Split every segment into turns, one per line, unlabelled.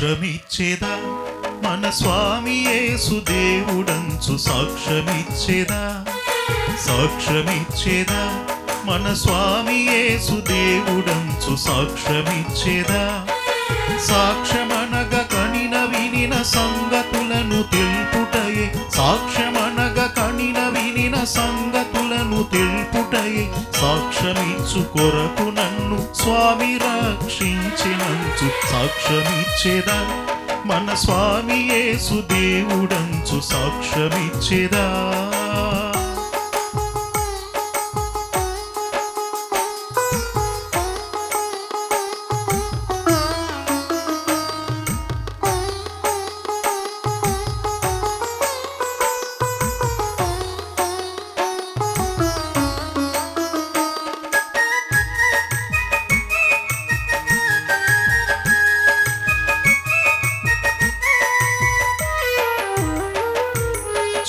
సాక్ష్యమిచ్చేదా మన స్వామి యేసు దేవుడంచు సాక్ష్యమిచ్చేదా సాక్ష్యమిచ్చేదా మన స్వామి యేసు దేవుడంచు సాక్ష్యమిచ్చేదా సాక్ష్యమనగ కనిన వినిన సంగతులను తెలుపుటయే సాక్ష్యమనగ కనిన వినిన సంగతులను తెలుపుటయే సాక్ష్యమిచ్చు కొరకు నన్ను స్వామి రక్షించినంచు సాక్ష్యమిచ్చేదా మన స్వామి యేసు దేవుడంచు సాక్ష్యమిచ్చేదా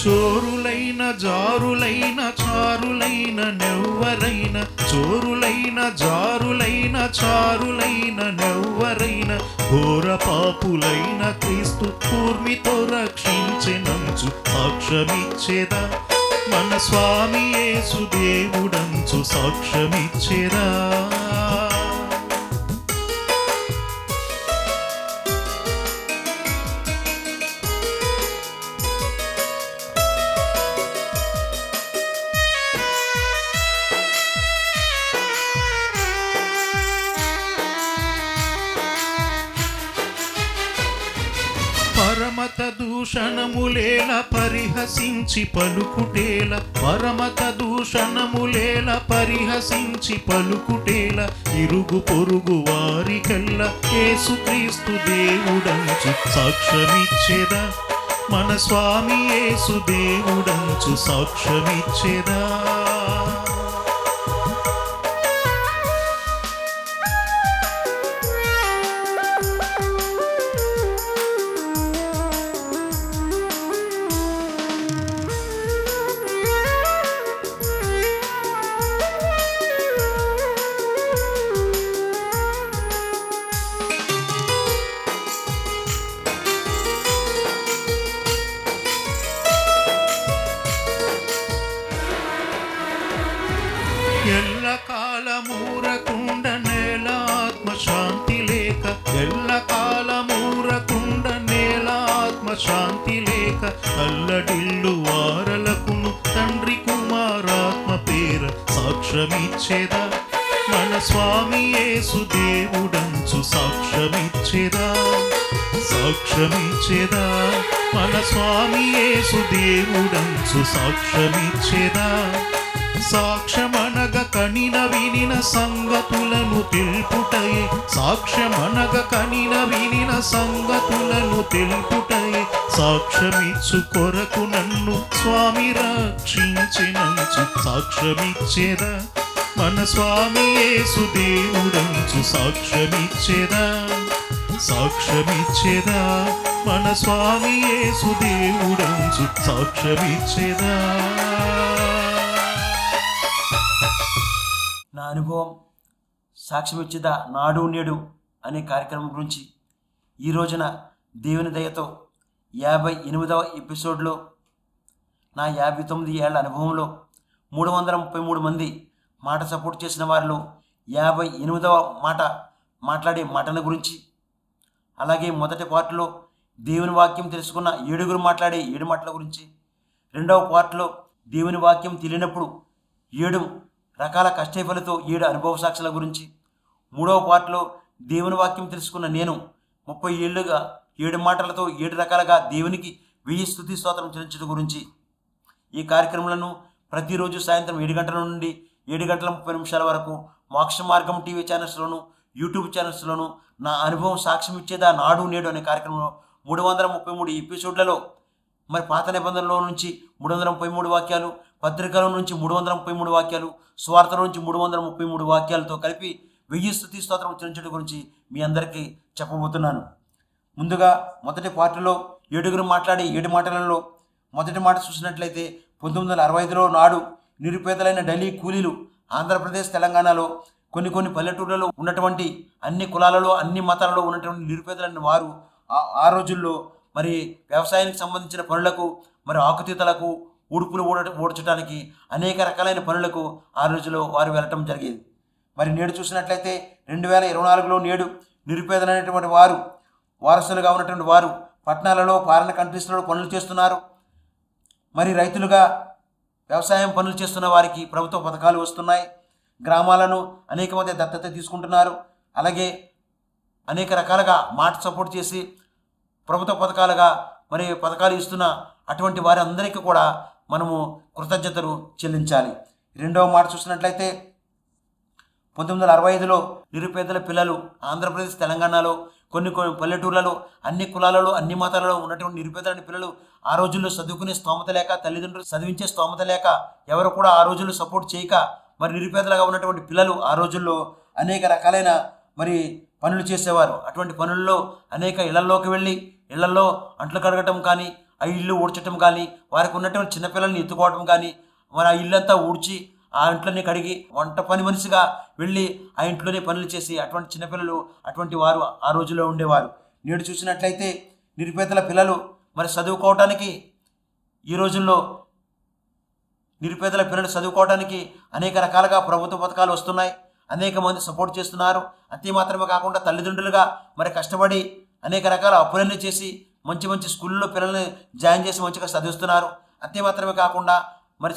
చోరులైన జారులైన చారులైన నెవ్వరైన చోరులైన జారులైన చారులైన నెవ్వరైన ఘోర పాపులైన క్రీస్తు కూర్మితో రక్షించెనంచు సాక్ష్యమిచ్చేదా మన స్వామి యేసు దేవుడంచు సాక్ష్యమిచ్చేదా పరమత దూషణములేల పరిహసించి పలుకుటేల పరమత దూషణములేల పరిహసించి పలుకుటేల ఇరుగు పొరుగు వారికల్లా యేసుక్రీస్తు దేవుడంచు సాక్ష్యమిచ్చేదా మన స్వామి యేసు దేవుడంచు సాక్ష్యమిచ్చేదా ఎల్ల కాలమూరకుండ నేల ఆత్మశాంతి లేక ఎల్ల కాలమూరకుండ నేల ఆత్మశాంతి లేక అల్లడిల్లు వారలకును తండ్రి కుమారాత్మ పేర సాక్ష్యమిచ్చేదా మన స్వామి యేసు దేవుడంచు సాక్ష్యమిచ్చేదా సాక్ష్యమిచ్చేదా మన స్వామి యేసు దేవుడంచు సాక్ష్యమిచ్చేదా సాక్ష్యమనగ కనిన వినిన సంగతులను తెలుపుటయే సాక్ష్యమనగ కనిన వినిన సంగతులను తెలుపుటయే సాక్ష్యమిచ్చు కొరకు నన్ను స్వామి రక్షించినంచు సాక్ష్యమిచ్చేదా మన స్వామి యేసు దేవుడంచు సాక్ష్యమిచ్చేదా సాక్ష్యమిచ్చేదా మన స్వామి యేసు దేవుడంచు సాక్ష్యమిచ్చేదా
నా అనుభవం సాక్ష్యమిచ్చేదా నాడు నేడు అనే కార్యక్రమం గురించి ఈ రోజున దేవుని దయతో 58వ ఎపిసోడ్లో నా 59 ఏళ్ల అనుభవంలో 333 మంది మాట సపోర్ట్ చేసిన వారిలో 58వ మాట మాట్లాడే మాటల గురించి అలాగే మొదటి పార్ట్లో దేవుని వాక్యం తెలుసుకున్న 7గురు మాట్లాడే 7 మాటల గురించి రెండవ పార్ట్లో దేవుని వాక్యం తెలియనప్పుడు 7 రకాల కష్టఫలతో 7 అనుభవ సాక్షుల గురించి మూడవ పార్ట్లో దేవుని వాక్యం తెలుసుకున్న నేను 30 ఏళ్లుగా 7 మాటలతో 7 రకాలుగా దేవునికి 1000 స్తుతి స్తోత్రం చెల్లించడం గురించి ఈ కార్యక్రమాలను ప్రతిరోజు సాయంత్రం 7 గంటల నుండి 7 గంటల 30 నిమిషాల వరకు మోక్ష మార్గం టీవీ ఛానల్స్లోను యూట్యూబ్ ఛానల్స్లోను నా అనుభవం సాక్ష్యం ఇచ్చేదా నాడు నేడు అనే కార్యక్రమంలో 333 ఎపిసోడ్లలో మరి పాత నిబంధనలో నుంచి 333 వాక్యాలు పత్రికల నుంచి 333 వాక్యాలు స్వార్థల నుంచి 333 వాక్యాలతో కలిపి 1000 స్తుతి స్తోత్రం చెల్లించడం గురించి మీ అందరికీ చెప్పబోతున్నాను. ముందుగా మొదటి పార్టీలో 7గురు మాట్లాడే 7 మాటలలో మొదటి మాట చూసినట్లయితే 1965లో నాడు నిరుపేదలైన ఢిల్లీ కూలీలు ఆంధ్రప్రదేశ్ తెలంగాణలో కొన్ని పల్లెటూళ్ళలో ఉన్నటువంటి అన్ని కులాలలో అన్ని మతాలలో ఉన్నటువంటి నిరుపేదలైన వారు ఆ రోజుల్లో మరి వ్యవసాయానికి సంబంధించిన పనులకు, మరి ఆకుతీతలకు, ఉడుపులు ఊడ్చడానికి అనేక రకాలైన పనులకు ఆ రోజులో వారు వెళ్ళటం జరిగేది. మరి నేడు చూసినట్లయితే 2024లో నేడు నిరుపేదలైనటువంటి వారు, వారసులుగా ఉన్నటువంటి వారు పట్టణాలలో, ఫారిన్ కంట్రీస్లలో పనులు చేస్తున్నారు. మరి రైతులుగా వ్యవసాయం పనులు చేస్తున్న వారికి ప్రభుత్వ పథకాలు వస్తున్నాయి. గ్రామాలను అనేక మంది దత్తత తీసుకుంటున్నారు. అలాగే అనేక రకాలుగా మాట సపోర్ట్ చేసి ప్రభుత్వ పథకాలుగా మరి పథకాలు ఇస్తున్న అటువంటి వారి అందరికీ కూడా మనము కృతజ్ఞతలు చెల్లించాలి. రెండవ మాట చూసినట్లయితే 1965లో నిరుపేదల పిల్లలు ఆంధ్రప్రదేశ్, తెలంగాణలో కొన్ని పల్లెటూర్లలో అన్ని కులాలలో, అన్ని మతాలలో ఉన్నటువంటి నిరుపేదలని పిల్లలు ఆ రోజుల్లో చదువుకునే స్తోమత లేక, తల్లిదండ్రులు చదివించే స్తోమత లేక, ఎవరు కూడా ఆ రోజుల్లో సపోర్ట్ చేయక మరి నిరుపేదలుగా ఉన్నటువంటి పిల్లలు ఆ రోజుల్లో అనేక రకాలైన మరి పనులు చేసేవారు. అటువంటి పనుల్లో అనేక ఇళ్లలోకి వెళ్ళి ఇళ్లలో అంట్లు కడగటం కానీ, ఆ ఇల్లు ఊడ్చటం కానీ, వారికి ఉన్నటువంటి చిన్నపిల్లల్ని ఎత్తుకోవడం కానీ, మరి ఆ ఇల్లంతా ఊడ్చి ఆ ఇంట్లోనే కడిగి వంట పని మనిషిగా వెళ్ళి ఆ ఇంట్లోనే పనులు చేసి అటువంటి చిన్నపిల్లలు అటువంటి వారు ఆ రోజుల్లో ఉండేవారు. నేడు చూసినట్లయితే నిరుపేదల పిల్లలు మరి చదువుకోవటానికి ఈ రోజుల్లో నిరుపేదల పిల్లలు చదువుకోవడానికి అనేక రకాలుగా ప్రభుత్వ పథకాలు వస్తున్నాయి. అనేక మంది సపోర్ట్ చేస్తున్నారు. అంతే మాత్రమే కాకుండా తల్లిదండ్రులుగా మరి కష్టపడి అనేక రకాల అప్పులన్నీ చేసి మంచి మంచి స్కూల్లో పిల్లల్ని జాయిన్ చేసి మంచిగా చదివిస్తున్నారు. అంతే మాత్రమే కాకుండా మరి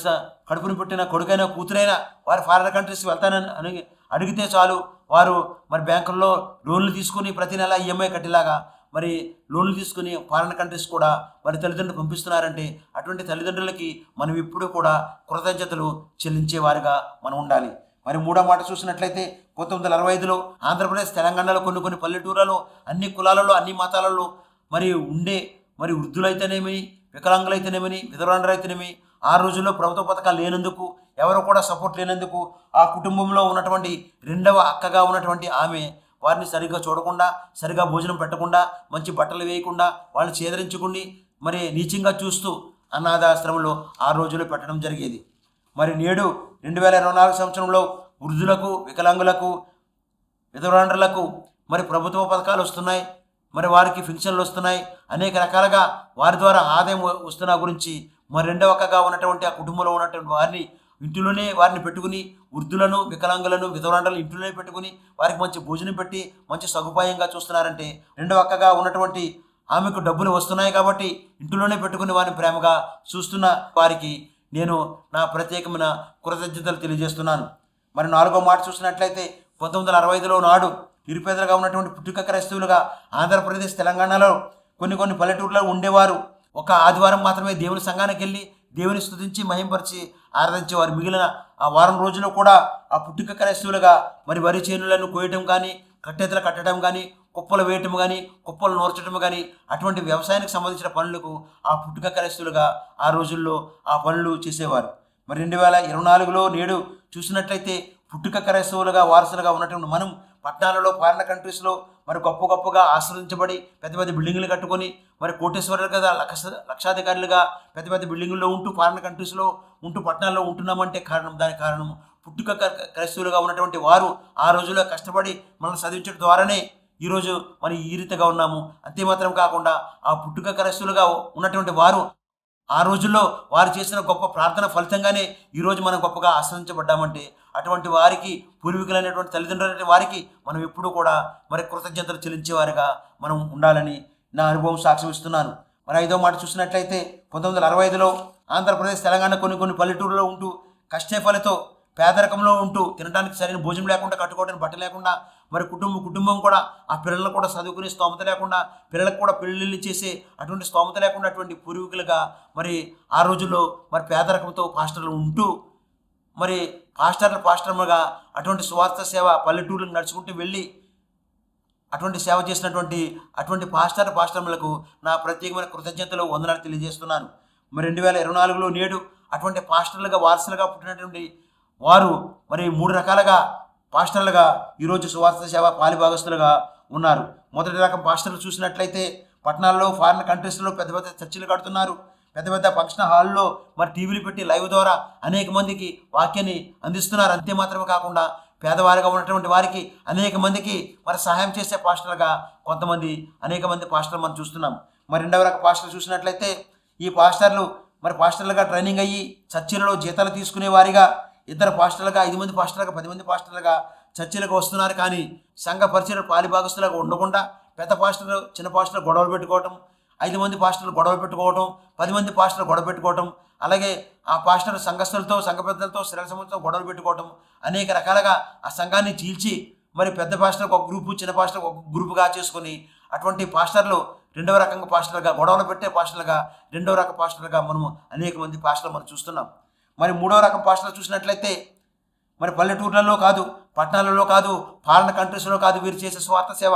కడుపుని పుట్టిన కొడుకైనా కూతురైనా వారు ఫారిన్ కంట్రీస్ వెళ్తానని అడిగితే చాలు వారు మరి బ్యాంకుల్లో లోన్లు తీసుకుని ప్రతి నెల ఈఎంఐ కట్టేలాగా మరి లోన్లు తీసుకుని ఫారిన్ కంట్రీస్ కూడా మరి తల్లిదండ్రులు పంపిస్తున్నారంటే అటువంటి తల్లిదండ్రులకి మనం ఇప్పుడు కూడా కృతజ్ఞతలు చెల్లించేవారుగా మనం ఉండాలి. మరి మూడో మాట చూసినట్లయితే 1965లో ఆంధ్రప్రదేశ్, తెలంగాణలో కొన్ని పల్లెటూర్లలో అన్ని కులాలలో, అన్ని మతాలలో మరి ఉండే మరి వృద్ధులైతేనేమి, వికలాంగులైతేనేమని, విధవరాండ్రైతేనేమి ఆ రోజుల్లో ప్రభుత్వ పథకాలు లేనందుకు, ఎవరు కూడా సపోర్ట్ లేనందుకు ఆ కుటుంబంలో ఉన్నటువంటి రెండవ అక్కగా ఉన్నటువంటి ఆమె వారిని సరిగ్గా చూడకుండా, సరిగా భోజనం పెట్టకుండా, మంచి బట్టలు వేయకుండా, వాళ్ళని చేదరించుకుని మరి నీచంగా చూస్తూ అనాథాశ్రమంలో ఆ రోజుల్లో పెట్టడం జరిగేది. మరి నేడు 2024 సంవత్సరంలో వృద్ధులకు, వికలాంగులకు, విధవరాండ్రులకు మరి ప్రభుత్వ పథకాలు వస్తున్నాయి. మరి వారికి పెన్షన్లు వస్తున్నాయి. అనేక రకాలుగా వారి ద్వారా ఆదాయం వస్తున్న గురించి మరి రెండవ అక్కగా ఉన్నటువంటి ఆ కుటుంబంలో ఉన్నటువంటి వారిని ఇంటిలోనే వారిని పెట్టుకుని, వృద్ధులను, వికలాంగులను, విధవరాండ్రులను ఇంటిలోనే పెట్టుకుని వారికి మంచి భోజనం పెట్టి మంచి సదుపాయంగా చూస్తున్నారంటే రెండవ అక్కగా ఉన్నటువంటి ఆమెకు డబ్బులు వస్తున్నాయి కాబట్టి ఇంటిలోనే పెట్టుకుని వారిని ప్రేమగా చూస్తున్న వారికి నేను నా ప్రత్యేకమైన కృతజ్ఞతలు తెలియజేస్తున్నాను. మరి నాలుగో మాట చూసినట్లయితే 1965లో నాడు నిరుపేదలుగా ఉన్నటువంటి పుట్టుక క్రైస్తవులుగా ఆంధ్రప్రదేశ్, తెలంగాణలో కొన్ని పల్లెటూర్లలో ఉండేవారు. ఒక ఆదివారం మాత్రమే దేవుని సంఘానికి వెళ్ళి దేవుని స్తుతించి మహింపరిచి ఆరాధించేవారు. మిగిలిన ఆ వారం రోజుల్లో కూడా ఆ పుట్టుక క్రైస్తవులుగా మరి వరి చేనులను కోయటం కానీ, కట్టెతలు కట్టడం కానీ, కుప్పలు వేయటం కానీ, కుప్పలు నూర్చడం కానీ అటువంటి వ్యవసాయానికి సంబంధించిన పనులకు ఆ పుట్టుక క్రైస్తవులుగా ఆ రోజుల్లో ఆ పనులు చేసేవారు. మరి 2024లో నేడు చూసినట్లయితే పుట్టుక క్రైస్తవులుగా వారసులుగా ఉన్నటువంటి మనం పట్టణాలలో, ఫారిన్ కంట్రీస్లో మరి గొప్పగా ఆశ్రయించబడి పెద్ద పెద్ద బిల్డింగులు కట్టుకొని మరి కోటేశ్వరులు కదా, లక్షాధికారులుగా పెద్ద పెద్ద బిల్డింగుల్లో ఉంటూ ఫారిన్ కంట్రీస్లో ఉంటూ పట్టణాల్లో ఉంటున్నామంటే దానికి కారణం పుట్టుక క్రైస్తవులుగా ఉన్నటువంటి వారు ఆ రోజుల్లో కష్టపడి మనల్ని చదివించడం ద్వారానే ఈరోజు మరి ఈ రీతిగా ఉన్నాము. అంతే మాత్రం కాకుండా ఆ పుట్టుక క్రైస్తవులుగా ఉన్నటువంటి వారు ఆ రోజుల్లో వారు చేసిన గొప్ప ప్రార్థన ఫలితంగానే ఈరోజు మనం గొప్పగా ఆశ్రయించబడ్డామంటే అటువంటి వారికి, పూర్వీకులైనటువంటి తల్లిదండ్రులైన వారికి మనం ఎప్పుడూ కూడా మరి కృతజ్ఞతలు చెల్లించేవారుగా మనం ఉండాలని నా అనుభవం సాక్ష్యం ఇస్తున్నాను. మరి ఐదో మాట చూసినట్లయితే 1965లో ఆంధ్రప్రదేశ్, తెలంగాణ కొన్ని పల్లెటూరులో ఉంటూ కష్టఫలితో పేదరికంలో ఉంటూ తినడానికి సరైన భోజనం లేకుండా, కట్టుకోవడానికి బట్ట లేకుండా మరి కుటుంబం కూడా ఆ పిల్లలను కూడా చదువుకునే స్తోమత లేకుండా, పిల్లలకు కూడా పెళ్ళిళ్ళు చేసే అటువంటి స్తోమత లేకుండా అటువంటి పూర్వీకులుగా మరి ఆ రోజుల్లో మరి పేదరికంతో పాస్టర్లు ఉంటూ మరి పాస్టర్లుగా అటువంటి స్వార్థ సేవ పల్లెటూర్లకు నడుచుకుంటూ వెళ్ళి అటువంటి సేవ చేసినటువంటి అటువంటి పాస్టర్లకు నా ప్రత్యేకమైన కృతజ్ఞతలు, వందనాలు తెలియజేస్తున్నాను. మరి 2024లో నేడు అటువంటి పాస్టర్లుగా వారసులుగా పుట్టినటువంటి వారు మరి 3 రకాలుగా పాస్టర్లుగా ఈరోజు సువార్త సేవ పాలిభాగస్తులుగా ఉన్నారు. మొదటి రకం పాస్టర్లు చూసినట్లయితే పట్టణాల్లో, ఫారిన్ కంట్రీస్లో పెద్ద పెద్ద చర్చిలు కడుతున్నారు. పెద్ద పెద్ద ఫంక్షన్ హాల్లో మరి టీవీలు పెట్టి లైవ్ ద్వారా అనేక మందికి వాక్యాన్ని అందిస్తున్నారు. అంతే మాత్రమే కాకుండా పేదవారిగా ఉన్నటువంటి వారికి అనేక మందికి మరి సహాయం చేసే పాస్టర్లుగా కొంతమంది అనేక మంది పాస్టర్లు మనం చూస్తున్నాం. మరి రెండవ రకం పాస్టర్లు చూసినట్లయితే ఈ పాస్టర్లు మరి పాస్టర్లుగా ట్రైనింగ్ అయ్యి చర్చిలలో జీతాలు తీసుకునే వారిగా ఇద్దరు పాస్టర్లుగా 5 మంది పాస్టర్లుగా 10 మంది పాస్టర్లుగా చర్చిలకు వస్తున్నారు. కానీ సంఘ పరిచయం పాలిభాగస్తులుగా ఉండకుండా పెద్ద పాస్టర్లు చిన్న పాస్టర్లు గొడవలు పెట్టుకోవటం, 5 మంది పాస్టర్లు గొడవ పెట్టుకోవటం, 10 మంది పాస్టర్లు గొడవ పెట్టుకోవటం, అలాగే ఆ పాస్టర్ సంఘస్థులతో సంఘ పెద్దలతో శ్రేణ సముద్రంతో గొడవలు పెట్టుకోవటం, అనేక రకాలుగా ఆ సంఘాన్ని చీల్చి మరి పెద్ద పాస్టర్కి ఒక గ్రూపు చిన్న పాస్టర్కి ఒక గ్రూపుగా చేసుకొని అటువంటి పాస్టర్లు రెండవ రకంగా పాస్టర్లుగా గొడవలు పెట్టే పాస్టర్లుగా రెండవ రకం పాస్టర్లుగా మనము అనేక మంది పాస్టర్లు మనం చూస్తున్నాం. మరి మూడవ రకం పాస్టర్లు చూసినట్లయితే మరి పల్లెటూర్లలో కాదు, పట్టణాలలో కాదు, ఫారిన్ కంట్రీస్లో కాదు వీరు చేసే స్వార్థ సేవ.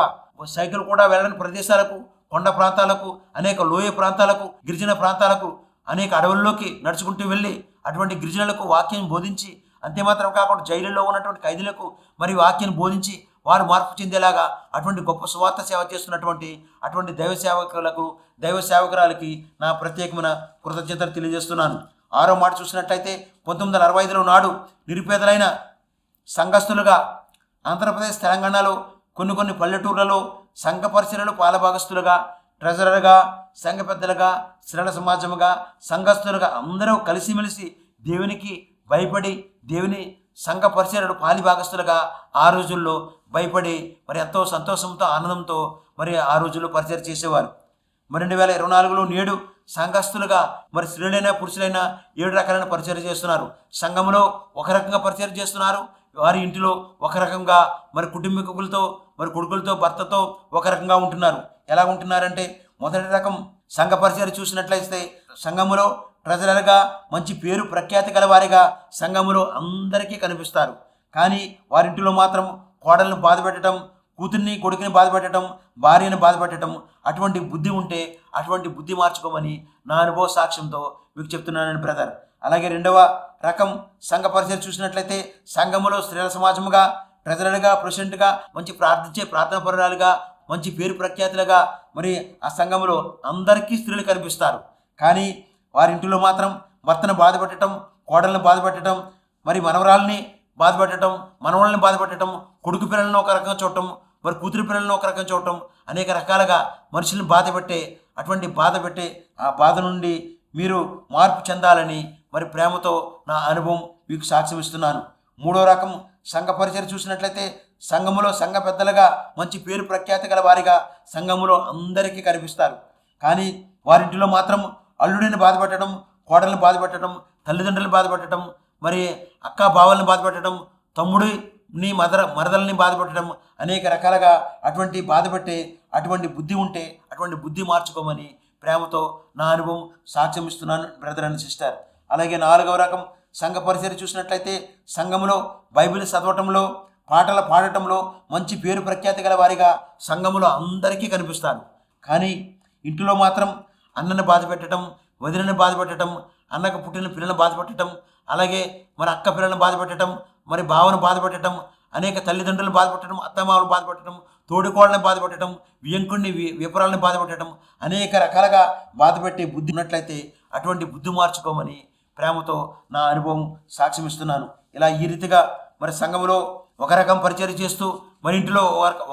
సైకిల్ కూడా వెళ్ళని ప్రదేశాలకు, కొండ ప్రాంతాలకు, అనేక లోయ ప్రాంతాలకు, గిరిజన ప్రాంతాలకు, అనేక అడవుల్లోకి నడుచుకుంటూ వెళ్ళి అటువంటి గిరిజనులకు వాక్యం బోధించి, అంతేమాత్రం కాకుండా జైలులో ఉన్నటువంటి ఖైదీలకు మరి వాక్యాన్ని బోధించి వారు మార్పు చెందేలాగా అటువంటి గొప్ప స్వార్థ సేవ చేస్తున్నటువంటి అటువంటి దైవ సేవకులకు దైవ సేవకురాలకి నా ప్రత్యేకమైన కృతజ్ఞతలు తెలియజేస్తున్నాను. 6వ మాట చూసినట్లయితే 1965లో నాడు నిరుపేదలైన సంఘస్థులుగా ఆంధ్రప్రదేశ్ తెలంగాణలో కొన్ని పల్లెటూర్లలో సంఘ పరిచర్యలు పాలభాగస్తులుగా ట్రెజరర్గా సంఘ పెద్దలుగా శ్రేణ సమాజముగా సంఘస్థులుగా అందరూ కలిసిమెలిసి దేవునికి భయపడి దేవుని సంఘ పరిచర్యలు పాలిభాగస్తులుగా ఆ రోజుల్లో భయపడి మరి ఎంతో సంతోషంతో ఆనందంతో మరి ఆ రోజుల్లో పరిచయం చేసేవారు. మరి 2024లో నేడు సంఘస్థులుగా మరి స్త్రీలైనా పురుషులైనా 7 రకాలైన పరిచయం చేస్తున్నారు. సంఘంలో ఒక రకంగా పరిచయం చేస్తున్నారు, వారి ఇంటిలో ఒక రకంగా మరి కుటుంబీకులతో మరి కొడుకులతో భర్తతో ఒక రకంగా ఉంటున్నారు. ఎలా ఉంటున్నారంటే మొదటి రకం సంఘ పరిచయం చూసినట్లయితే సంఘములో ట్రెజరర్గా మంచి పేరు ప్రఖ్యాతి గల వారిగా సంఘములో అందరికీ కనిపిస్తారు. కానీ వారింటిలో మాత్రం కోడలను బాధ పెట్టడం, కూతుర్ని కొడుకుని బాధ పెట్టడం, భార్యను బాధ పెట్టడం, అటువంటి బుద్ధి ఉంటే అటువంటి బుద్ధి మార్చుకోమని నా అనుభవ సాక్ష్యంతో మీకు చెప్తున్నానని బ్రదర్. అలాగే రెండవ రకం సంఘ పరిచయం చూసినట్లయితే సంఘములో స్త్రీల సమాజముగా ట్రెజరర్గా ప్రెసిడెంట్గా మంచి ప్రార్థించే ప్రార్థన పరురాలుగా మంచి పేరు ప్రఖ్యాతులుగా మరి ఆ సంఘములో అందరికీ స్త్రీలు కనిపిస్తారు. కానీ వారింటిలో మాత్రం భర్తను బాధ పెట్టడం, కోడలను బాధ పెట్టడం, మరి మనవరాలని బాధ పెట్టడం, మనవళ్ళని బాధ పెట్టడం, కొడుకు పిల్లలను ఒక రకంగా చూడటం, మరి కూతురు పిల్లలను ఒక రకంగా చూడటం, అనేక రకాలుగా మనుషులను బాధ పెట్టే అటువంటి బాధ పెట్టే ఆ బాధ నుండి మీరు మార్పు చెందాలని మరి ప్రేమతో నా అనుభవం మీకు సాక్ష్యం ఇస్తున్నాను. 3వ రకం సంఘ పరిచయం చూసినట్లయితే సంఘములో సంఘ పెద్దలుగా మంచి పేరు ప్రఖ్యాతి గల వారిగా సంఘములో అందరికీ కనిపిస్తారు. కానీ వారింటిలో మాత్రం అల్లుడిని బాధ పెట్టడం, కోడలను బాధ పెట్టడం, తల్లిదండ్రులను బాధ పెట్టడం, మరి అక్క బావలను బాధ పెట్టడం, తమ్ముడిని మరదలని బాధ పెట్టడం, అనేక రకాలుగా అటువంటి బాధ పెట్టే అటువంటి బుద్ధి ఉంటే అటువంటి బుద్ధి మార్చుకోమని ప్రేమతో నా అనుభవం సాక్ష్యం ఇస్తున్నాను బ్రదర్ అండ్ సిస్టర్. అలాగే 4వ రకం సంఘ పరిచయం చూసినట్లయితే సంఘములో బైబిల్ చదవటంలో పాటలు పాడటంలో మంచి పేరు ప్రఖ్యాతి గల వారిగా సంఘములో అందరికీ కనిపిస్తారు. కానీ ఇంటిలో మాత్రం అన్నని బాధ పెట్టడం, వదినని బాధ పెట్టడం, అన్నకు పుట్టిన పిల్లలను బాధ పెట్టడం, అలాగే మరి అక్క పిల్లలను బాధ పెట్టడం, మరి బావను బాధ పెట్టడం, అనేక తల్లిదండ్రులను బాధ పెట్టడం, అత్తమామలను బాధ పెట్టడం, తోడుకోళ్ళని బాధ పెట్టడం, వియంకుడిని విపురాలను బాధ పెట్టడం, అనేక రకాలుగా బాధ పెట్టే బుద్ధి ఉన్నట్లయితే అటువంటి బుద్ధి మార్చుకోమని ప్రేమతో నా అనుభవం సాక్ష్యం ఇస్తున్నాను. ఇలా ఈ రీతిగా మరి సంఘంలో ఒక రకం పరిచయం చేస్తూ మరి ఇంటిలో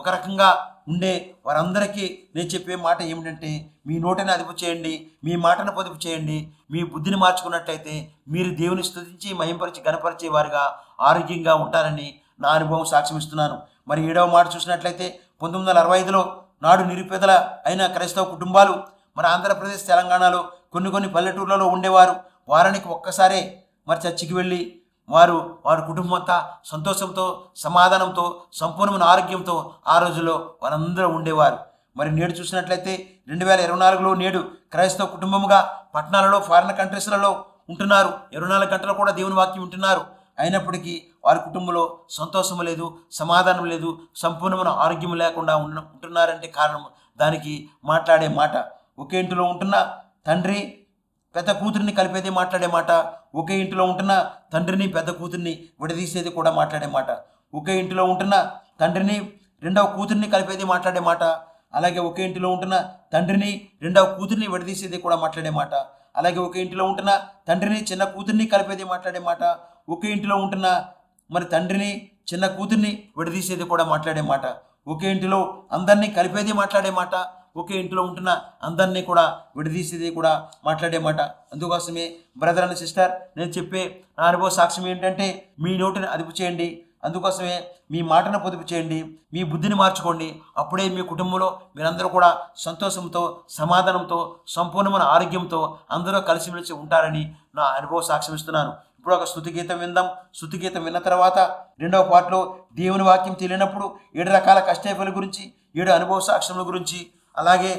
ఒక రకంగా ఉండే వారందరికీ నేను చెప్పే మాట ఏమిటంటే మీ నోటిని అదుపు చేయండి, మీ మాటను పొదుపు చేయండి. మీ బుద్ధిని మార్చుకున్నట్లయితే మీరు దేవుని స్తుతించి మహింపరిచి గణపరిచే వారిగా ఆరోగ్యంగా ఉంటారని నా అనుభవం సాక్ష్యం ఇస్తున్నాను. మరి 7వ మాట చూసినట్లయితే 1965లో నాడు నిరుపేదల అయిన క్రైస్తవ కుటుంబాలు మరి ఆంధ్రప్రదేశ్ తెలంగాణలో కొన్ని పల్లెటూర్లలో ఉండేవారు. వారానికి ఒక్కసారే మరి చర్చికి వెళ్ళి వారి కుటుంబం అంతా సంతోషంతో సమాధానంతో సంపూర్ణమైన ఆరోగ్యంతో ఆ రోజుల్లో వారందరూ ఉండేవారు. మరి నేడు చూసినట్లయితే 2024లో నేడు క్రైస్తవ కుటుంబముగా పట్టణాలలో ఫారిన్ కంట్రీస్లలో ఉంటున్నారు. 24 గంటలు కూడా దేవుని వాక్యం ఉంటున్నారు. అయినప్పటికీ వారి కుటుంబంలో సంతోషం లేదు, సమాధానం లేదు, సంపూర్ణమైన ఆరోగ్యం లేకుండా ఉంటున్నారంటే కారణం దానికి మాట్లాడే మాట. ఒకే ఇంటిలో ఉంటున్న తండ్రి పెద్ద కూతురిని కలిపేది మాట్లాడే మాట, ఒకే ఇంటిలో ఉంటున్న తండ్రిని పెద్ద కూతురిని విడదీసేది కూడా మాట్లాడే మాట, ఒకే ఇంటిలో ఉంటున్న తండ్రిని రెండవ కూతురిని కలిపేది మాట్లాడే మాట, అలాగే ఒకే ఇంటిలో ఉంటున్న తండ్రిని రెండవ కూతురిని విడదీసేది కూడా మాట్లాడే మాట, అలాగే ఒకే ఇంటిలో ఉంటున్న తండ్రిని చిన్న కూతురిని కలిపేది మాట్లాడే మాట, ఒకే ఇంటిలో ఉంటున్న మరి తండ్రిని చిన్న కూతుర్ని విడదీసేది కూడా మాట్లాడే మాట, ఒకే ఇంటిలో అందరినీ కలిపేది మాట్లాడే మాట, ఒకే ఇంట్లో ఉంటున్న అందరినీ కూడా విడదీసేది కూడా మాట్లాడే మాట. అందుకోసమే బ్రదర్ అండ్ సిస్టర్, నేను చెప్పే నా అనుభవ సాక్ష్యం ఏంటంటే, మీ నోటిని అదుపు చేయండి. అందుకోసమే మీ మాటను పొదుపు చేయండి, మీ బుద్ధిని మార్చుకోండి. అప్పుడే మీ కుటుంబంలో మీరందరూ కూడా సంతోషంతో, సమాధానంతో, సంపూర్ణమైన ఆరోగ్యంతో అందరూ కలిసిమెలిసి ఉంటారని నా అనుభవ సాక్ష్యం ఇస్తున్నాను. ఇప్పుడు ఒక స్తుతి గీతం విందాం. స్తుతి గీతం విన్న తర్వాత రెండవ పాటలో దేవుని వాక్యం తెలియనప్పుడు 7 రకాల కష్టఫల గురించి, 7 అనుభవ సాక్ష్యముల గురించి, అలాగే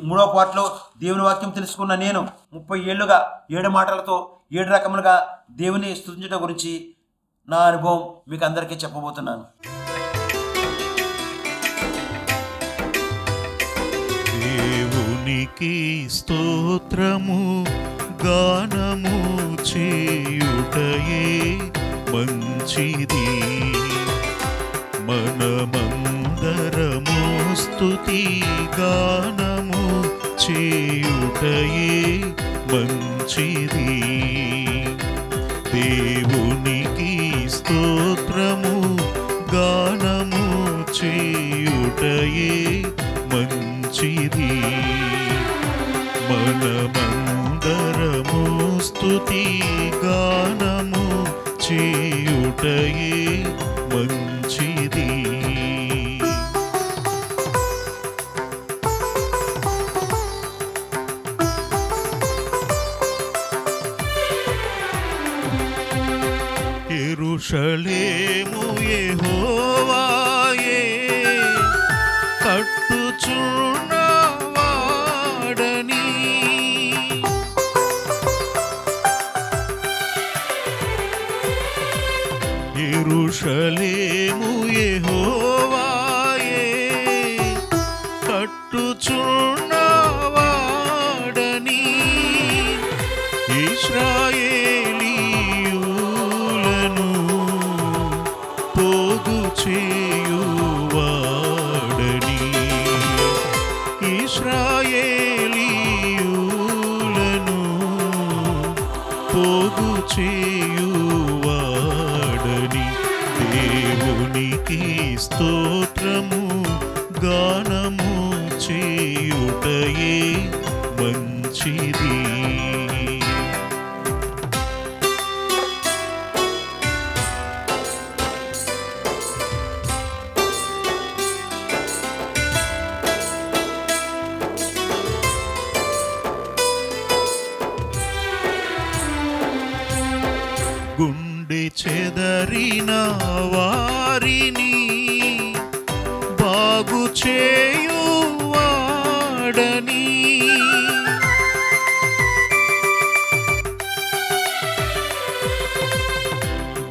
మూడవ పాటలో దేవుని వాక్యం తెలుసుకున్న నేను 30 ఏళ్లుగా 7 మాటలతో 7 రకములుగా దేవుని స్తుతించడం గురించి నా అనుభవం మీకు అందరికీ చెప్పబోతున్నాను.
దేవునికి స్తోత్రము గానము చేయుటయే మంచిది, మనమందరము స్తుతి గానము చేయుటయే మంచిది. దేవునికి స్తోత్రము గానము చేయుటయే మంచిది, మనమందరము స్తుతి గానము చేయుటయే మంచిది. యెరూషలేము యెహోవాయే కట్టుచున్నవాడని, యెరూషలేము యెహోవాయే కట్టుచున్నవాడని, ఇశ్రాయేలీయులను పోగు చేయువాడని, ఇశ్రాయేలీయులను పోగు చేయువాడని. దేవునికి స్తోత్రము గానము చేయుటయే మంచిది. గుండె చెదరిన వారిని బాగు చేయువాడని,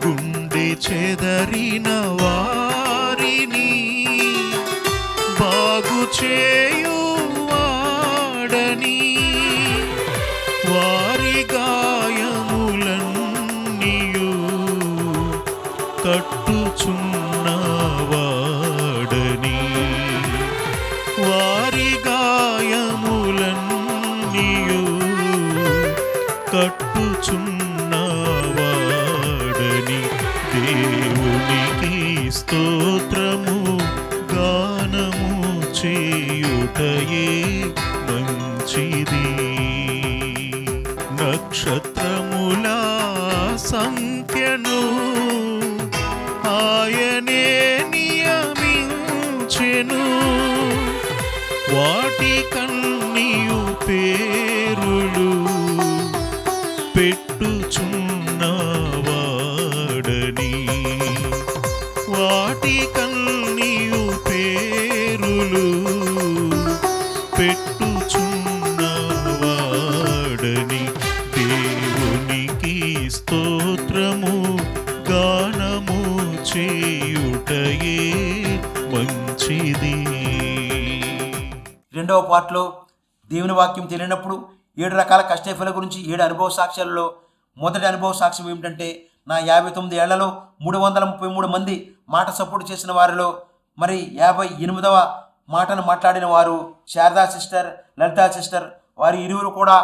గుండె చెదరిన వారిని బాగు చేయువాడని, వారి గాయములన్నీయు కట్టుచున్నవాడని, వారి గాయములన్నీయు కట్టుచున్నవాడని. దేవునికి స్తోత్రము గానము చేయుటయే మంచిది. నక్షత్రముల సంఖ్యను ఆయనే నియమించెను, వాటి కన్నీయు పేరులు పెట్టుచున్నవాడని, వాటి కన్నీయు పేరులు పెట్టుచున్నవాడని. దేవునికి స్తోత్రము గానము చేయుటయే మంచిది.
రెండవ పాటలో దేవుని వాక్యం తెలియనప్పుడు 7 రకాల కష్టఫల గురించి 7 అనుభవ సాక్ష్యాలలో మొదటి అనుభవ సాక్ష్యం ఏమిటంటే, నా 59 ఏళ్లలో 333 మంది మాట సపోర్ట్ చేసిన వారిలో మరి 58వ మాటను మాట్లాడిన వారు శారదా సిస్టర్, లలితా సిస్టర్, వారి ఇరువురు కూడా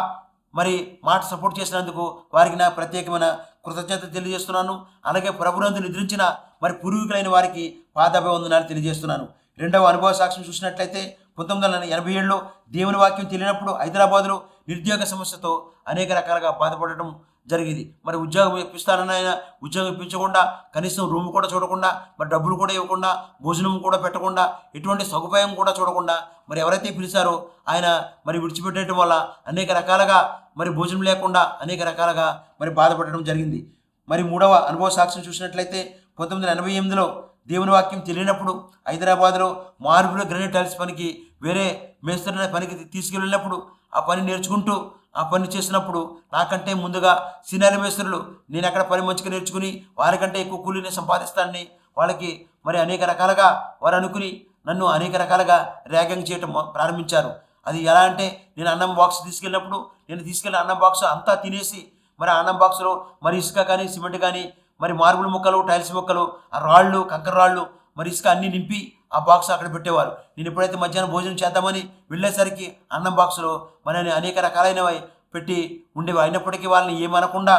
మరి మాట సపోర్ట్ చేసినందుకు వారికి నా ప్రత్యేకమైన కృతజ్ఞత తెలియజేస్తున్నాను. అలాగే ప్రభునందు నిద్రించిన మరి పూర్వీకులైన వారికి పాదాభివందనాలు తెలియజేస్తున్నాను. రెండవ అనుభవ సాక్ష్యం చూసినట్లయితే 1987లో దేవుని వాక్యం తెలియనప్పుడు హైదరాబాద్లో నిరుద్యోగ సమస్యతో అనేక రకాలుగా బాధపడటం జరిగింది. మరి ఉద్యోగం ఇప్పిస్తానని ఆయన ఉద్యోగం ఇప్పించకుండా, కనీసం రూమ్ కూడా చూడకుండా, మరి డబ్బులు కూడా ఇవ్వకుండా, భోజనం కూడా పెట్టకుండా, ఎటువంటి సదుపాయం కూడా చూడకుండా మరి ఎవరైతే పిలిచారో ఆయన మరి విడిచిపెట్టడం వల్ల అనేక రకాలుగా మరి భోజనం లేకుండా అనేక రకాలుగా మరి బాధపడడం జరిగింది. మరి మూడవ అనుభవ సాక్ష్యం చూసినట్లయితే 1988లో దేవుని వాక్యం తెలియనప్పుడు హైదరాబాద్లో మార్బుల్ గ్రానైట్ టైల్స్ పనికి వేరే మేస్త్రి పనికి తీసుకెళ్ళినప్పుడు ఆ పని నేర్చుకుంటూ ఆ పని చేసినప్పుడు నాకంటే ముందుగా సీనియర్ మేస్త్రులు నేను అక్కడ పని మంచిగా నేర్చుకుని వారికంటే ఎక్కువ కూలీని సంపాదిస్తానని వాళ్ళకి మరి అనేక రకాలుగా వారు అనుకుని నన్ను అనేక రకాలుగా ర్యాగింగ్ చేయటం ప్రారంభించారు. అది ఎలా అంటే నేను అన్నం బాక్స్ తీసుకెళ్ళినప్పుడు నేను తీసుకెళ్ళిన అన్నం బాక్స్ అంతా తినేసి మరి అన్నం బాక్స్లో మరి ఇసుక కానీ సిమెంట్ కానీ మరి మార్బుల్ ముక్కలు, టైల్స్ ముక్కలు, ఆ రాళ్ళు, కంకర రాళ్ళు, మరి ఇసుక అన్నీ నింపి ఆ బాక్స్ అక్కడ పెట్టేవారు. నేను ఎప్పుడైతే మధ్యాహ్నం భోజనం చేద్దామని వెళ్ళేసరికి అన్నం బాక్స్లో మరి అనేక రకాలైనవి పెట్టి ఉండేవి. అయినప్పటికీ వాళ్ళని ఏమనకుండా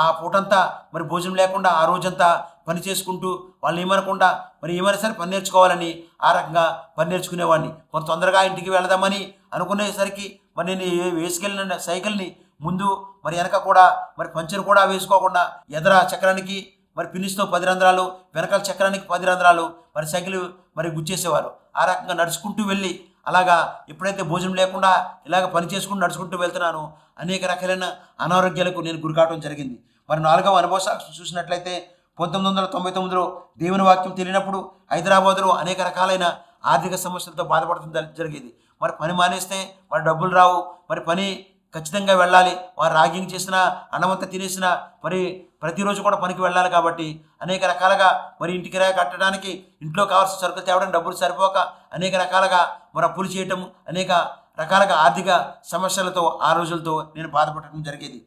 ఆ పూటంతా మరి భోజనం లేకుండా ఆ రోజంతా పని చేసుకుంటూ వాళ్ళని ఏమనకుండా మరి ఏమైనా సరే పని నేర్చుకోవాలని ఆ రకంగా పని నేర్చుకునేవాడిని. కొంత తొందరగా ఇంటికి వెళదామని అనుకునేసరికి మరి నేను వేసుకెళ్ళిన సైకిల్ని ముందు మరి వెనక కూడా మరి పంచర్ కూడా వేసుకోకుండా ఎదర చక్రానికి మరి పిన్నిస్తో 10 రంధ్రాలు, వెనకాల చక్రానికి 10 రంధ్రాలు మరి సైకిల్ మరి గుచ్చేసేవారు. ఆ రకంగా నడుచుకుంటూ వెళ్ళి అలాగా ఎప్పుడైతే భోజనం లేకుండా ఇలాగ పని చేసుకుంటూ నడుచుకుంటూ వెళ్తున్నానో అనేక రకాలైన అనారోగ్యాలకు నేను గురికావడం జరిగింది. మరి నాలుగవ అనుభవ సాక్ష్యం చూసినట్లయితే 1999లో దేవుని వాక్యం తెలియనప్పుడు హైదరాబాద్లో అనేక రకాలైన ఆర్థిక సమస్యలతో బాధపడటం జరిగేది. మరి పని మానేస్తే మరి డబ్బులు రావు, మరి పని ఖచ్చితంగా వెళ్ళాలి, వారు రాగింగ్ చేసినా అన్నమంతా తినేసినా మరి ప్రతిరోజు కూడా పనికి వెళ్ళాలి. కాబట్టి అనేక రకాలుగా మరి ఇంటికి కిరాయి కట్టడానికి, ఇంట్లో కావాల్సిన సరుకులు తేవడం డబ్బులు సరిపోక అనేక రకాలుగా మరి అప్పులు చేయటం, అనేక రకాలుగా ఆర్థిక సమస్యలతో ఆ రోజులతో నేను బాధపడటం జరిగేది.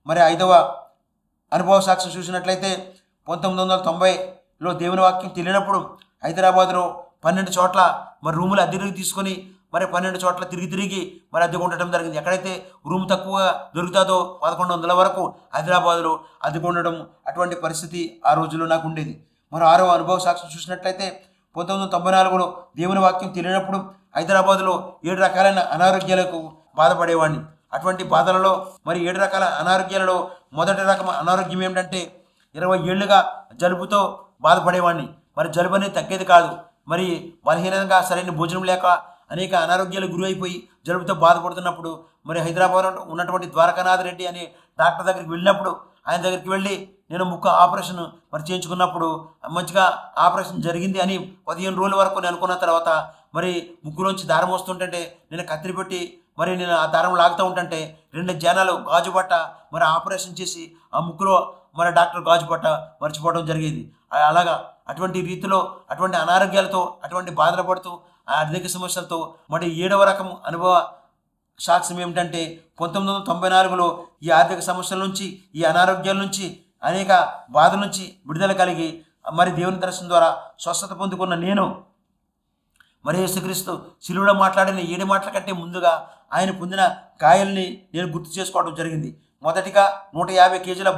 మరి ఐదవ అనుభవ సాక్ష్యం చూసినట్లయితే 1990లో దేవుని వాక్యం తెలియనప్పుడు హైదరాబాద్లో 12 చోట్ల మరి రూములు అద్దెకు తీసుకొని మరి 12 చోట్ల తిరిగి మరి అద్దెకు ఉండటం జరిగింది. ఎక్కడైతే రూమ్ తక్కువగా దొరుకుతుందో 1100 వరకు హైదరాబాద్లో అద్దెకు ఉండడం అటువంటి పరిస్థితి ఆ రోజుల్లో నాకు ఉండేది. మరి ఆరవ అనుభవ సాక్ష్యం చూసినట్లయితే 1994లో దేవుని వాక్యం తెలియనప్పుడు హైదరాబాద్లో 7 రకాలైన అనారోగ్యాలకు బాధపడేవాడిని. అటువంటి బాధలలో మరి 7 రకాల అనారోగ్యాలలో మొదటి రకం అనారోగ్యం ఏమిటంటే 20 ఏళ్ళుగా జలుబుతో బాధపడేవాడిని. మరి జలుబు అనేది తగ్గేది కాదు. మరి బలహీనంగా సరైన భోజనం లేక అనేక అనారోగ్యాలకు గురి అయిపోయి జలుబుతో బాధపడుతున్నప్పుడు మరి హైదరాబాద్లో ఉన్నటువంటి ద్వారకానాథ్ రెడ్డి అనే డాక్టర్ దగ్గరికి వెళ్ళినప్పుడు ఆయన దగ్గరికి వెళ్ళి నేను ముక్కు ఆపరేషన్ మరి చేయించుకున్నప్పుడు మంచిగా ఆపరేషన్ జరిగింది అని 15 రోజుల వరకు నేను అనుకున్న తర్వాత మరి ముక్కులోంచి దారం వస్తుంటే నేను కత్తిరి పెట్టి మరి నేను ఆ దారం లాగుతూ ఉంటుంటే 2 జనాలు గాజుబట్ట మరి ఆపరేషన్ చేసి ఆ ముక్కులో మరి డాక్టర్ గాజుబట్ట మర్చిపోవడం జరిగేది. అలాగా అటువంటి రీతిలో అటువంటి అనారోగ్యాలతో అటువంటి బాధలు పడుతూ ఆర్థిక సమస్యలతో మరి 7వ రకం అనుభవ సాక్ష్యం ఏమిటంటే 1994లో ఈ ఆర్థిక సమస్యల నుంచి, ఈ అనారోగ్యాల నుంచి, అనేక బాధల నుంచి విడుదల కలిగి మరి దేవుని దర్శనం ద్వారా స్వస్థత పొందుకున్న నేను మరి యేసుక్రీస్తు శిలువలో మాట్లాడిన 7 మాటల కంటే ముందుగా ఆయన పొందిన గాయాల్ని నేను గుర్తు చేసుకోవడం జరిగింది. మొదటిగా 150 కేజీల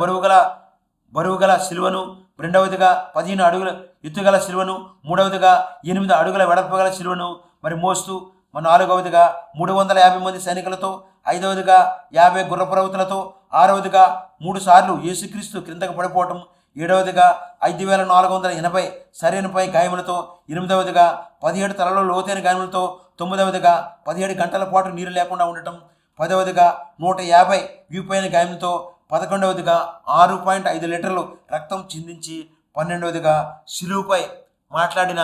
బరువుగల శిలువను, రెండవదిగా 15 అడుగుల ఎత్తుగల శిలువను, మూడవదిగా 8 అడుగుల వెడల్పు గల శిలువను మరి మోస్తూ, నాలుగవదిగా 350 మంది సైనికులతో, ఐదవదిగా 50 గుర్రపురవతులతో, ఆరవదిగా 3 సార్లు యేసుక్రీస్తు క్రిందకు పడిపోవటం, ఏడవదిగా 5480 శరీరంపై గాయములతో, ఎనిమిదవదిగా 17 తలలో లోతైన గాయములతో, తొమ్మిదవదిగా 17 గంటల పాటు నీరు లేకుండా ఉండటం, 10వదిగా 150 వ్యూపైన గాయములతో, 11వదిగా 6.5 లీటర్లు రక్తం చిందించి, 12వదిగా శిలువపై మాట్లాడిన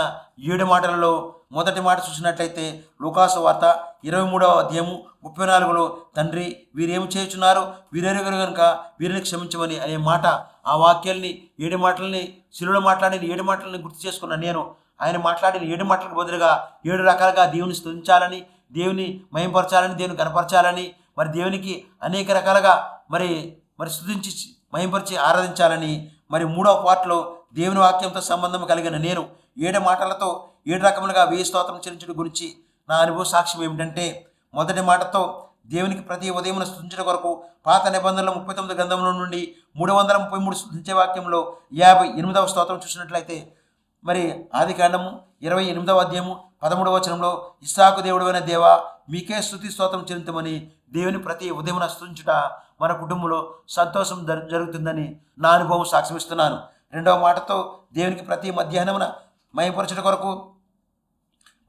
7 మాటలలో మొదటి మాట చూసినట్లయితే లూకాసు వార్త 23వ అధ్యాయము 34లో తండ్రి వీరేమి చేయుచున్నారు, వీరెరుగరు కనుక వీరిని క్షమించమని అనే మాట, ఆ వాక్యాల్ని 7 మాటలని శిలువలో మాట్లాడిన 7 మాటలని గుర్తు చేసుకున్న నేను ఆయన మాట్లాడిన 7 మాటలకు బదులుగా 7 రకాలుగా దేవుని స్తుతించాలని, దేవుని మహింపరచాలని, దేవుని కనపరచాలని, మరి దేవునికి అనేక రకాలుగా మరి స్తుతించి మహింపరిచి ఆరాధించాలని మరి 3వ పార్ట్లో దేవుని వాక్యంతో సంబంధం కలిగిన నేను 7 మాటలతో 7 రకములుగా 1000 స్తోత్రం చెల్లించడం గురించి నా అనుభవ సాక్ష్యం ఏమిటంటే, మొదటి మాటతో దేవునికి ప్రతి ఉదయం స్తుతించడం కొరకు పాత నిబంధనలో 39 గ్రంథంలో నుండి 333 స్తుతించే వాక్యంలో 58వ స్తోత్రం చూసినట్లయితే మరి ఆదికాండము 28వ అధ్యాయము 13వ వచనంలో ఇస్సాకు దేవుడైన దేవా మీకే స్తుతి స్తోత్రం చెల్లించమని దేవుని ప్రతి ఉదయం స్తుతించుట మన కుటుంబంలో సంతోషం జరుగుతుందని నా అనుభవం సాక్ష్యమిస్తున్నాను. రెండవ మాటతో దేవునికి ప్రతి మధ్యాహ్నమున మహిమపరచుట కొరకు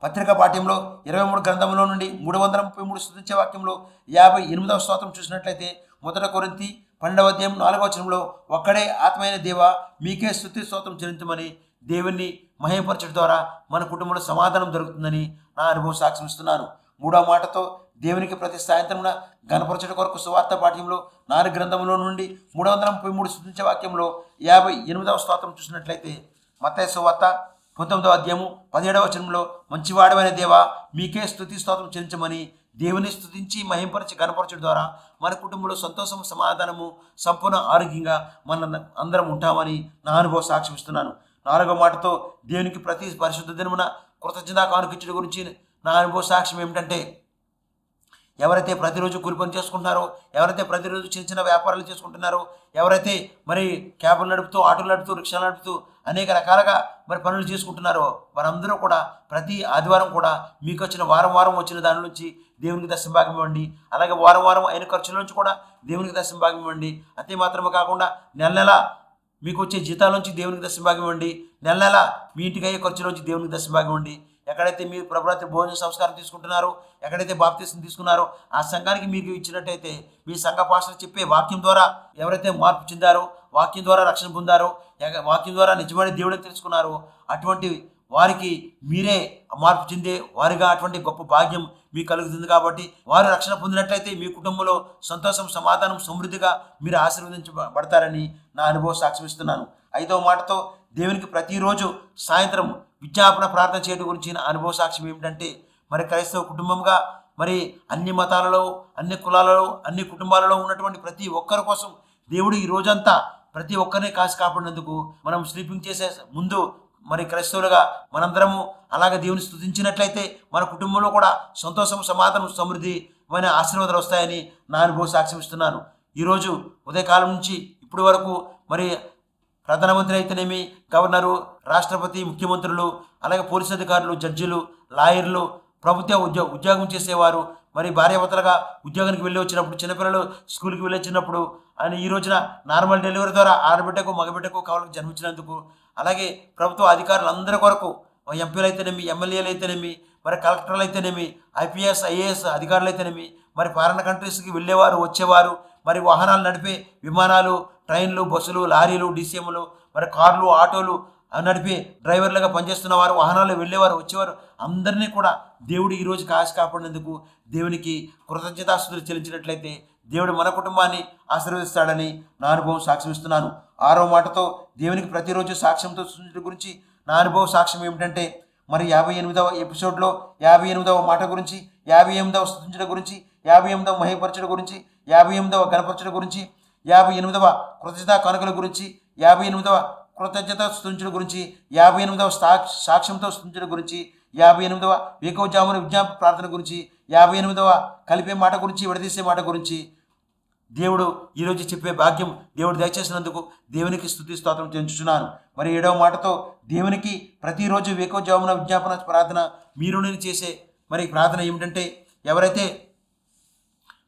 పత్రికా పాఠ్యంలో 23 గ్రంథంలో నుండి 333 స్తుతించే వాక్యంలో 58వ స్తోత్రం చూసినట్లయితే 1 కొరింథీ 12వ అధ్యాయం 4వ వచనంలో ఒక్కడే ఆత్మైన దేవా మీకే స్తుతి స్తోత్రం చెల్లించమని దేవుణ్ణి మహిమపరచడం ద్వారా మన కుటుంబంలో సమాధానం దొరుకుతుందని నా అనుభవం సాక్ష్యమిస్తున్నాను. మూడవ మాటతో దేవునికి ప్రతి సాయంత్రమున గణపరచడం కొరకు సువార్త పాఠ్యంలో 4 గ్రంథంలో నుండి 333 స్తుతించే వాక్యంలో 58వ స్తోత్రం చూసినట్లయితే మత్తయి సువార్త 19వ అధ్యాయము 17వ వచనంలో మంచివాడవైన దేవా మీకే స్తుతి స్తోత్రం చెల్లించమని దేవుని స్తుతించి మహింపరిచి గణపరచడం ద్వారా మన కుటుంబంలో సంతోషం సమాధానము సంపూర్ణ ఆరోగ్యంగా మన అందరం ఉంటామని నా అనుభవం సాక్ష్యమిస్తున్నాను. 4వ మాటతో దేవునికి ప్రతి పరిశుద్ధ దినమున కృతజ్ఞత కానుకించడం గురించి నా అనుభవ సాక్ష్యం ఏమిటంటే ఎవరైతే ప్రతిరోజు కూలి పని చేసుకుంటున్నారో, ఎవరైతే ప్రతిరోజు చిన్న చిన్న వ్యాపారాలు చేసుకుంటున్నారో, ఎవరైతే మరి క్యాబులు నడుపుతూ ఆటోలు నడుపుతూ రిక్షాలు నడుపుతూ అనేక రకాలుగా మరి పనులు చేసుకుంటున్నారో వారందరూ కూడా ప్రతి ఆదివారం కూడా మీకు వచ్చిన వారం వచ్చిన దాని నుంచి దేవునికి దశమ భాగం ఇవ్వండి. అలాగే వారం అయిన ఖర్చుల నుంచి కూడా దేవునికి దశమ భాగం ఇవ్వండి. అంతే మాత్రమే కాకుండా నెల మీకు వచ్చే జీతాల నుంచి దేవునికి దశమ భాగం ఇవ్వండి. నెల మీ ఇంటికి అయ్యే ఖర్చుల నుంచి దేవునికి దశమ భాగం ఇవ్వండి. ఎక్కడైతే మీరు ప్రభురాత్రి భోజన సంస్కారం తీసుకుంటున్నారో, ఎక్కడైతే బాప్తిసం తీసుకున్నారో ఆ సంఘానికి మీకు ఇచ్చినట్టయితే మీ సంఘ పాస్టర్ చెప్పే వాక్యం ద్వారా ఎవరైతే మార్పు చెందారో, వాక్యం ద్వారా రక్షణ పొందారో, వాక్యం ద్వారా నిజమైన దేవుడిని తెలుసుకున్నారో అటువంటి వారికి మీరే మార్పు చెందే వారిగా అటువంటి గొప్ప భాగ్యం మీకు కలుగుతుంది. కాబట్టి వారు రక్షణ పొందినట్లయితే మీ కుటుంబంలో సంతోషం సమాధానం సమృద్ధిగా మీరు ఆశీర్వదించబడతారని నా అనుభవం సాక్ష్యమిస్తున్నాను. 5వ మాటతో దేవునికి ప్రతిరోజు సాయంత్రం విజ్ఞాపన ప్రార్థన చేయడం గురించి నా అనుభవ సాక్ష్యం ఏమిటంటే మరి క్రైస్తవ కుటుంబంగా మరి అన్ని మతాలలో, అన్ని కులాలలో, అన్ని కుటుంబాలలో ఉన్నటువంటి ప్రతి ఒక్కరి కోసం దేవుడు ఈ రోజంతా ప్రతి ఒక్కరిని కాసి కాపాడినందుకు మనం స్లీపింగ్ చేసే ముందు మరి క్రైస్తవులుగా మనందరము అలాగే దేవుని స్తుతించినట్లయితే మన కుటుంబంలో కూడా సంతోషం సమాధానం సమృద్ధిమైన ఆశీర్వాదాలు వస్తాయని నా అనుభవం సాక్ష్యం ఇస్తున్నాను. ఈరోజు ఉదయకాలం నుంచి ఇప్పటి వరకు మరి ప్రధానమంత్రి అయితేనేమి, గవర్నరు, రాష్ట్రపతి, ముఖ్యమంత్రులు, అలాగే పోలీసు అధికారులు, జడ్జిలు, లాయర్లు, ప్రభుత్వ ఉద్యోగం చేసేవారు, మరి భార్యాభర్తలుగా ఉద్యోగానికి వెళ్ళి వచ్చినప్పుడు, చిన్నపిల్లలు స్కూల్కి వెళ్ళి వచ్చినప్పుడు అని ఈ రోజున నార్మల్ డెలివరీ ద్వారా ఆడబిడ్డకు మగబిడ్డకు కావాలకు జన్మించినందుకు, అలాగే ప్రభుత్వ అధికారులందరి కొరకు ఎంపీలు అయితేనేమి, ఎమ్మెల్యేలు అయితేనేమి, మరి కలెక్టర్లు అయితేనేమి, ఐపీఎస్ ఐఏఎస్ అధికారులు అయితేనేమి, మరి ఫారిన్ కంట్రీస్కి వెళ్ళేవారు వచ్చేవారు, మరి వాహనాలు నడిపే విమానాలు, ట్రైన్లు, బస్సులు, లారీలు, డీసీఎంలు, మరి కార్లు, ఆటోలు నడిపే డ్రైవర్లుగా పనిచేస్తున్న వారు, వాహనాలు వెళ్ళేవారు వచ్చేవారు అందరినీ కూడా దేవుడు ఈరోజు కాసి కాపాడినందుకు దేవునికి కృతజ్ఞతాస్తుతులు చెల్లించినట్లయితే దేవుడు మన కుటుంబాన్ని ఆశీర్వదిస్తాడని నా అనుభవం సాక్ష్యమిస్తున్నాను. 6వ మాటతో దేవునికి ప్రతిరోజు సాక్ష్యంతో సూచించడం గురించి నా అనుభవ సాక్ష్యం ఏమిటంటే మరి 58వ ఎపిసోడ్లో 58వ మాట గురించి, 58వ స్తుతించడం గురించి, 58వ మహిమపరచడం గురించి, 58వ గణపరచడం గురించి, 58వ కృతజ్ఞతా కానుకల గురించి, 58వ కృతజ్ఞత స్తుతించడం గురించి, 58వ సాక్ష్యంతో స్తుతించడం గురించి, 58వ వేకువజామున విజ్ఞాపన ప్రార్థన గురించి, 58వ కలిపే మాట గురించి, విడదీసే మాట గురించి దేవుడు ఈరోజు చెప్పే భాగ్యం దేవుడు దయచేసినందుకు దేవునికి స్తుతి స్తోత్రం చెల్లించుచున్నాను. మరి 7వ మాటతో దేవునికి ప్రతిరోజు వేకువజామున విజ్ఞాపన ప్రార్థన మీరు నేను చేసే మరి ప్రార్థన ఏమిటంటే ఎవరైతే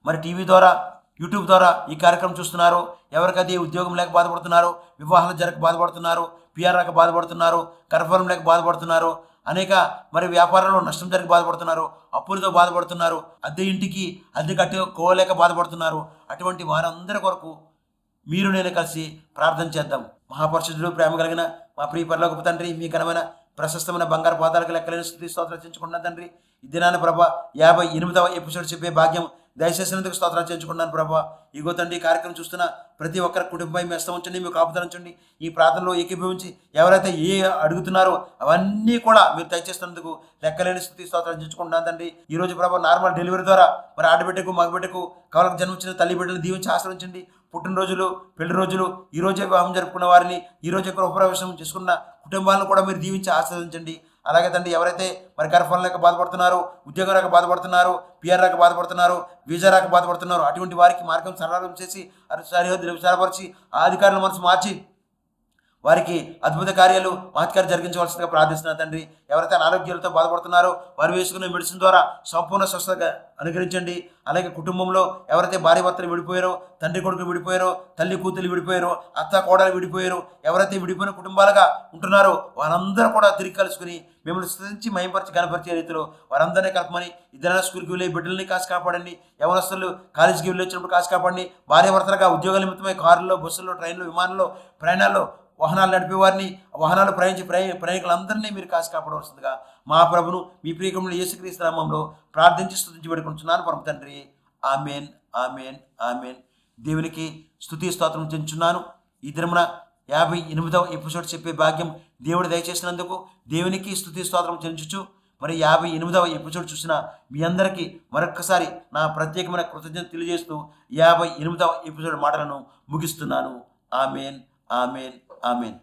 మరి టీవీ ద్వారా, యూట్యూబ్ ద్వారా ఈ కార్యక్రమం చూస్తున్నారో, ఎవరికైతే ఉద్యోగం లేక బాధపడుతున్నారో, వివాహాలు జరగక బాధపడుతున్నారో, పిఆర్ రాక బాధపడుతున్నారో, గర్భఫలం లేక బాధపడుతున్నారో, అనేక మరి వ్యాపారాల్లో నష్టం జరిగి బాధపడుతున్నారు, అప్పులతో బాధపడుతున్నారు, అద్దె ఇంటికి అద్దె కట్టుకోలేక బాధపడుతున్నారు, అటువంటి వారందరి కొరకు మీరు నేను కలిసి ప్రార్థన చేద్దాం. మహాపరిశుద్ధుడు, ప్రేమ కలిగిన మా ప్రియ పరలోకపు తండ్రి, మీ ఘనమైన ప్రశస్తమైన బంగారు పాదాలకు లెక్కలేని స్తుతి స్తోత్రాలు చెల్లించుకుంటున్నాను తండ్రి. ఈ దినాన ప్రభా 58వ ఎపిసోడ్ చెప్పే భాగ్యం దయచేసినందుకు స్తోత్రాలు చేయించుకున్నాను ప్రభా. ఇగో తండ్రి కార్యక్రమం చూస్తున్న ప్రతి ఒక్కరి కుటుంబం మీ హస్తం ఉంచండి, మీకు కాపుదరించండి. ఈ ప్రార్థనలో ఏకీభవించి ఎవరైతే అడుగుతున్నారో అవన్నీ కూడా మీరు దయచేస్తున్నందుకు లెక్కలేని స్తుతి స్తోత్రాలు చేయించుకుంటున్నాను తండ్రి. ఈ రోజు ప్రభా నార్మల్ డెలివరీ ద్వారా మరి ఆడబిడ్డకు మగబిడ్డకు కావాలకు జన్మించిన తల్లి బిడ్డలు దీవించి ఆశ్రయించండి. పుట్టినరోజులు, పెళ్లి రోజులు, ఈ రోజే వివాహం జరుపుకున్న వారిని, ఈ రోజే గృహప్రవేశం చేసుకున్న కుటుంబాలను కూడా మీరు దీవించి ఆశీర్వదించండి. అలాగే తండ్రి ఎవరైతే మరి గర్భఫలం లేక బాధపడుతున్నారో, ఉద్యోగం రాక బాధపడుతున్నారో, పిఆర్ రాక బాధపడుతున్నారో, వీజా రాక బాధపడుతున్నారో అటువంటి వారికి మార్గం సరళం చేసి సరిహద్దులు విచారపరిచి ఆ అధికారుల మనసు మార్చి వారికి అద్భుత కార్యాలు మహత్కార్యం జరిగించవలసిందిగా ప్రార్థిస్తున్నారు తండ్రి. ఎవరైతే అనారోగ్యాలతో బాధపడుతున్నారో వారు వేసుకునే మెడిసిన్ ద్వారా సంపూర్ణ స్వస్థత అనుగ్రహించండి. అలాగే కుటుంబంలో ఎవరైతే భార్య భర్తలు విడిపోయారో, తండ్రి కొడుకులు విడిపోయారో, తల్లి కూతురు విడిపోయారో, అత్త కోడలు విడిపోయారో, ఎవరైతే విడిపోయిన కుటుంబాలుగా ఉంటున్నారో వారందరూ కూడా తిరిగి కలుసుకుని మిమ్మల్ని స్థుతించి మహింపరిచి గణపరిచే రీతిలో వారందరినీ కలపమని, ఇద్దరైనా స్కూల్కి వెళ్ళే బిడ్డల్ని కాసి కాపాడండి, యవనస్తులు కాలేజీకి వెళ్ళి వచ్చినప్పుడు కాసి కాపాడండి, భార్య భర్తలుగా ఉద్యోగాల నిమిత్తమై కారుల్లో, బస్సుల్లో, ట్రైన్లో, విమానంలో ప్రయాణాల్లో వాహనాలు నడిపే వారిని, వాహనాలు ప్రయాణికులందరినీ మీరు కాసి కాపాడవలసిందిగా మా ప్రభును మీ ప్రియకుమారుడు యేసుక్రీస్తు నామములో ప్రార్థించి స్తుతించి వేడుకుంటున్నాను పరమ తండ్రి. ఆమేన్, ఆమేన్, ఆమేన్. దేవునికి స్తుతి స్తోత్రం చెంచున్నాను. ఈ దినమున 58వ ఎపిసోడ్ చెప్పే భాగ్యం దేవుడు దయచేసినందుకు దేవునికి స్తుతి స్తోత్రం చెంచుచు మరి 58వ ఎపిసోడ్ చూసిన మీ అందరికీ మరొక్కసారి నా ప్రత్యేకమైన కృతజ్ఞత తెలియజేస్తూ 58వ ఎపిసోడ్ మాటలను ముగిస్తున్నాను. ఆమేన్, ఆమేన్, ఆమేన్.